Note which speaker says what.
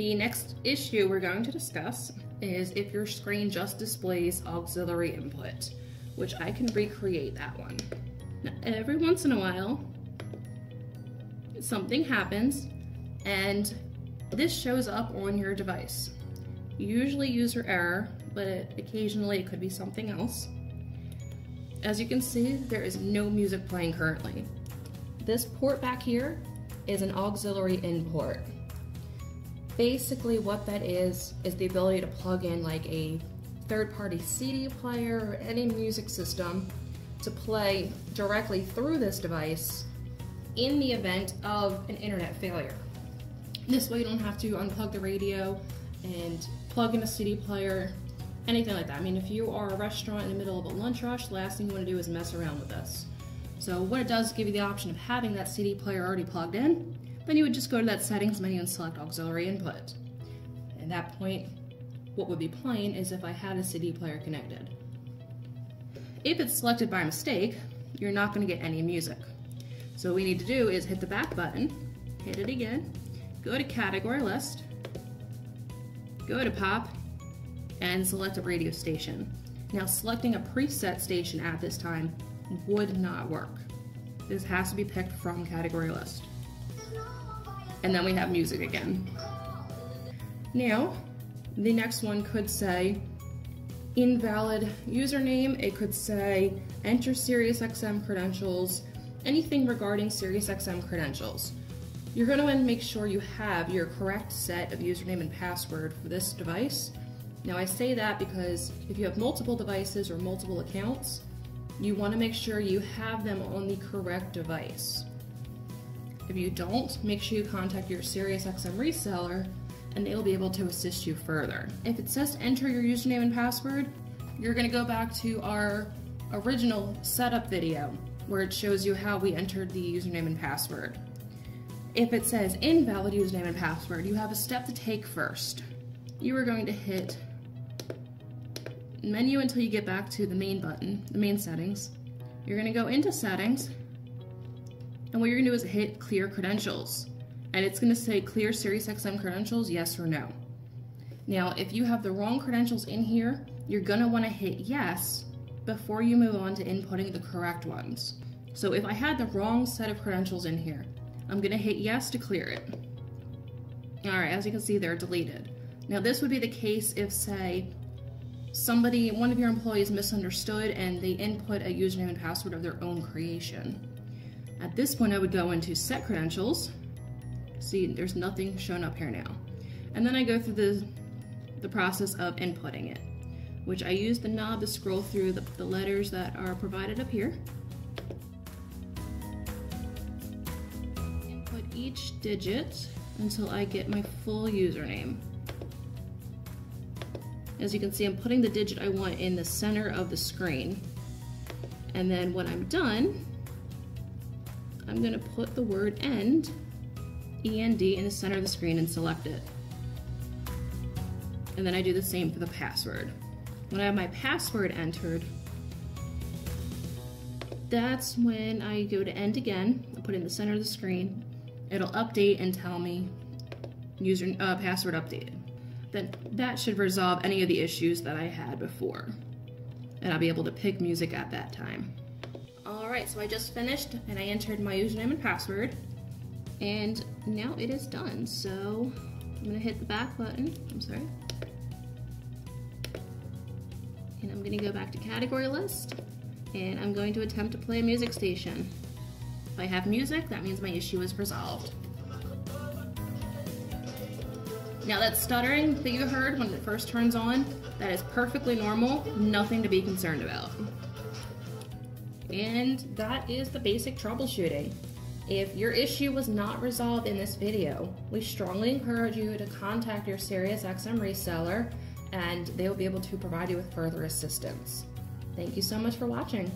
Speaker 1: The next issue we're going to discuss is if your screen just displays auxiliary input, which I can recreate that one. Now, every once in a while, something happens and this shows up on your device. Usually user error, but occasionally it could be something else. As you can see, there is no music playing currently. This port back here is an auxiliary input. Basically what that is the ability to plug in like a third-party CD player or any music system to play directly through this device in the event of an internet failure. This way you don't have to unplug the radio and plug in a CD player, anything like that. I mean, if you are a restaurant in the middle of a lunch rush, the last thing you want to do is mess around with this. So what it does is give you the option of having that CD player already plugged in. Then you would just go to that settings menu and select auxiliary input. At that point, what would be playing is if I had a CD player connected. If it's selected by mistake, you're not going to get any music. So what we need to do is hit the back button, hit it again, go to category list, go to pop, and select a radio station. Now selecting a preset station at this time would not work. This has to be picked from category list. And then we have music again. Now, the next one could say invalid username. It could say enter SiriusXM credentials, anything regarding SiriusXM credentials. You're going to want to make sure you have your correct set of username and password for this device. Now I say that because if you have multiple devices or multiple accounts, you want to make sure you have them on the correct device. If you don't, make sure you contact your SiriusXM reseller and they'll be able to assist you further. If it says enter your username and password, you're going to go back to our original setup video where it shows you how we entered the username and password. If it says invalid username and password, you have a step to take first. You are going to hit menu until you get back to the main button, the main settings. You're going to go into settings, and what you're going to do is hit clear credentials. And it's going to say clear SiriusXM credentials, yes or no. Now, if you have the wrong credentials in here, you're going to want to hit yes before you move on to inputting the correct ones. So if I had the wrong set of credentials in here, I'm going to hit yes to clear it. Alright, as you can see, they're deleted. Now this would be the case if, say, one of your employees misunderstood and they input a username and password of their own creation. At this point I would go into set credentials. See, there's nothing shown up here now. And then I go through the process of inputting it, which I use the knob to scroll through the letters that are provided up here. Input each digit until I get my full username. As you can see, I'm putting the digit I want in the center of the screen. And then when I'm done, I'm going to put the word end, E-N-D, in the center of the screen and select it. And then I do the same for the password. When I have my password entered, that's when I go to end again. I'll put it in the center of the screen. It'll update and tell me password updated. Then that should resolve any of the issues that I had before. And I'll be able to pick music at that time. Alright, so I just finished and I entered my username and password. And now it is done. So I'm going to hit the back button. I'm sorry. And I'm going to go back to category list. And I'm going to attempt to play a music station. If I have music, that means my issue is resolved. Now that stuttering that you heard when it first turns on, that is perfectly normal, nothing to be concerned about. And that is the basic troubleshooting. If your issue was not resolved in this video, we strongly encourage you to contact your SiriusXM reseller and they will be able to provide you with further assistance. Thank you so much for watching.